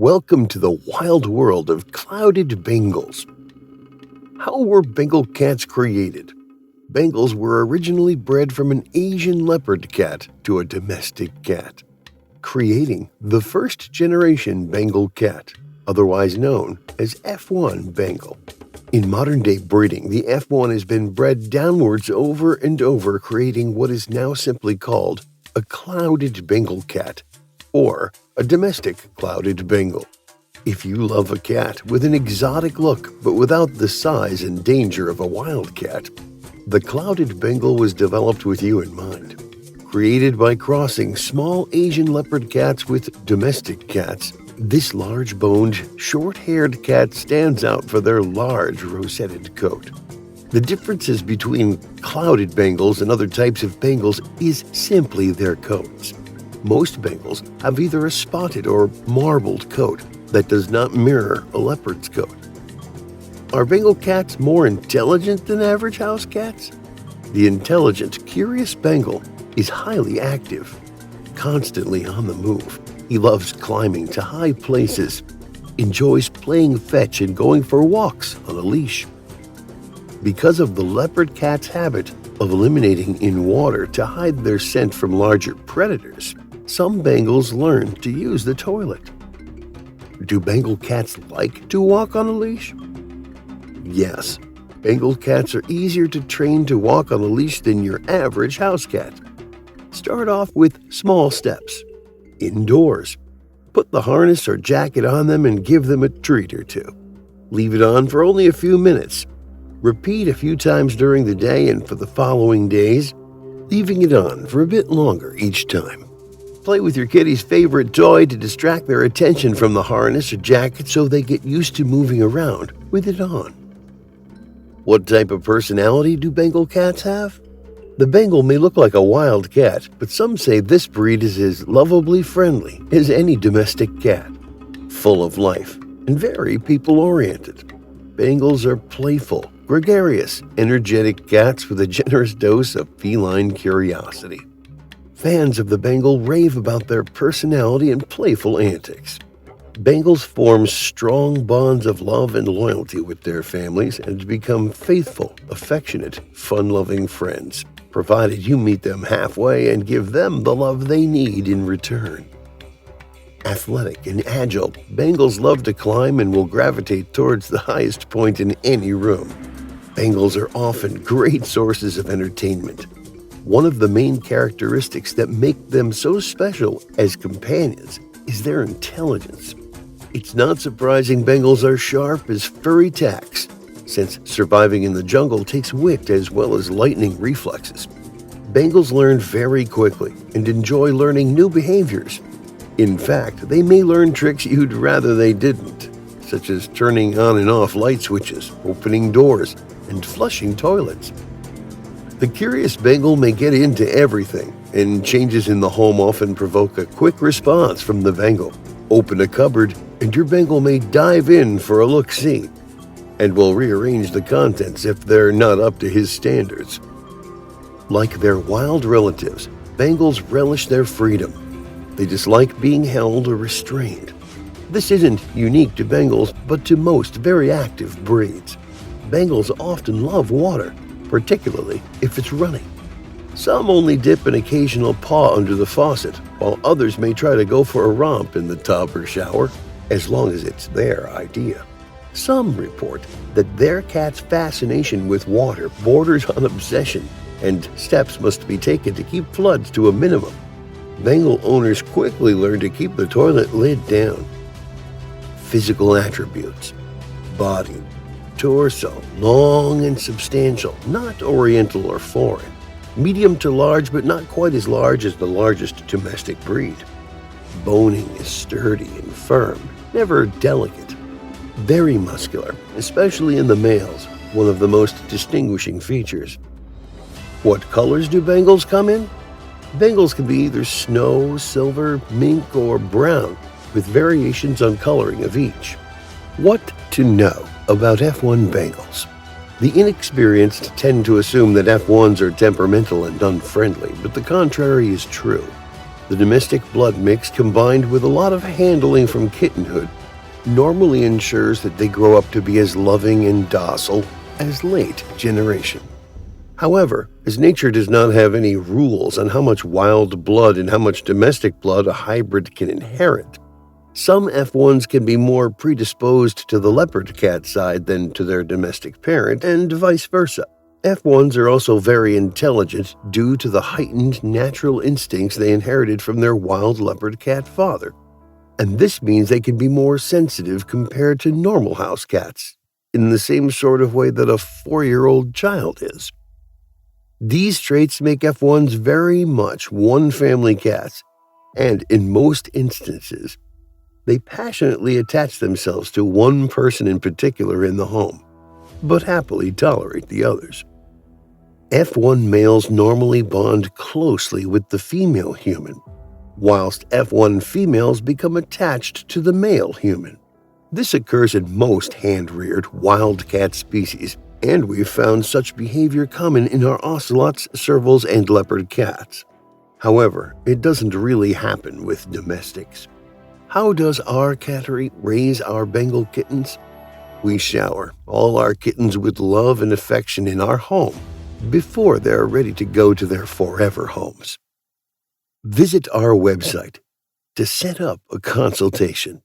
Welcome to the wild world of Clouded Bengals. How were Bengal cats created? Bengals were originally bred from an Asian Leopard Cat to a domestic cat, creating the first generation Bengal Cat, otherwise known as F1 Bengal. In modern-day breeding, the F1 has been bred downwards over and over, creating what is now simply called a Clouded Bengal Cat, or a domestic Clouded Bengal. If you love a cat with an exotic look but without the size and danger of a wild cat, the Clouded Bengal was developed with you in mind. Created by crossing small Asian Leopard Cats with domestic cats, this large-boned, short-haired cat stands out for their large rosetted coat. The differences between Clouded Bengals and other types of Bengals is simply their coats. Most Bengals have either a spotted or marbled coat that does not mirror a leopard's coat. Are Bengal cats more intelligent than average house cats? The intelligent, curious Bengal is highly active, constantly on the move. He loves climbing to high places, enjoys playing fetch and going for walks on a leash. Because of the leopard cat's habit of eliminating in water to hide their scent from larger predators, some Bengals learn to use the toilet. Do Bengal cats like to walk on a leash? Yes, Bengal cats are easier to train to walk on a leash than your average house cat. Start off with small steps. Indoors, put the harness or jacket on them and give them a treat or two. Leave it on for only a few minutes. Repeat a few times during the day and for the following days, leaving it on for a bit longer each time. Play with your kitty's favorite toy to distract their attention from the harness or jacket so they get used to moving around with it on. What type of personality do Bengal cats have? The Bengal may look like a wild cat, but some say this breed is as lovably friendly as any domestic cat, full of life and very people-oriented. Bengals are playful, gregarious, energetic cats with a generous dose of feline curiosity. Fans of the Bengal rave about their personality and playful antics. Bengals form strong bonds of love and loyalty with their families and become faithful, affectionate, fun-loving friends, provided you meet them halfway and give them the love they need in return. Athletic and agile, Bengals love to climb and will gravitate towards the highest point in any room. Bengals are often great sources of entertainment. One of the main characteristics that make them so special as companions is their intelligence. It's not surprising Bengals are sharp as furry tacks, since surviving in the jungle takes wit as well as lightning reflexes. Bengals learn very quickly and enjoy learning new behaviors. In fact, they may learn tricks you'd rather they didn't, such as turning on and off light switches, opening doors, and flushing toilets. The curious Bengal may get into everything, and changes in the home often provoke a quick response from the Bengal. Open a cupboard, and your Bengal may dive in for a look-see, and will rearrange the contents if they're not up to his standards. Like their wild relatives, Bengals relish their freedom. They dislike being held or restrained. This isn't unique to Bengals, but to most very active breeds. Bengals often love water, particularly if it's running. Some only dip an occasional paw under the faucet, while others may try to go for a romp in the tub or shower, as long as it's their idea. Some report that their cat's fascination with water borders on obsession, and steps must be taken to keep floods to a minimum. Bengal owners quickly learn to keep the toilet lid down. Physical attributes: body, torso, long and substantial, not oriental or foreign. Medium to large, but not quite as large as the largest domestic breed. Boning is sturdy and firm, never delicate. Very muscular, especially in the males, one of the most distinguishing features. What colors do Bengals come in? Bengals can be either snow, silver, mink, or brown, with variations on coloring of each. What to know about F1 Bengals? The inexperienced tend to assume that F1s are temperamental and unfriendly, but the contrary is true. The domestic blood mix combined with a lot of handling from kittenhood normally ensures that they grow up to be as loving and docile as late generation. However, as nature does not have any rules on how much wild blood and how much domestic blood a hybrid can inherit, some F1s can be more predisposed to the leopard cat side than to their domestic parent, and vice versa. F1s are also very intelligent due to the heightened natural instincts they inherited from their wild leopard cat father. And this means they can be more sensitive compared to normal house cats, in the same sort of way that a 4-year-old child is. These traits make F1s very much one-family cats, and in most instances, they passionately attach themselves to one person in particular in the home, but happily tolerate the others. F1 males normally bond closely with the female human, whilst F1 females become attached to the male human. This occurs in most hand-reared wild cat species, and we've found such behavior common in our ocelots, servals, and leopard cats. However, it doesn't really happen with domestics. How does our Cattery raise our Bengal kittens? We shower all our kittens with love and affection in our home before they're ready to go to their forever homes. Visit our website to set up a consultation.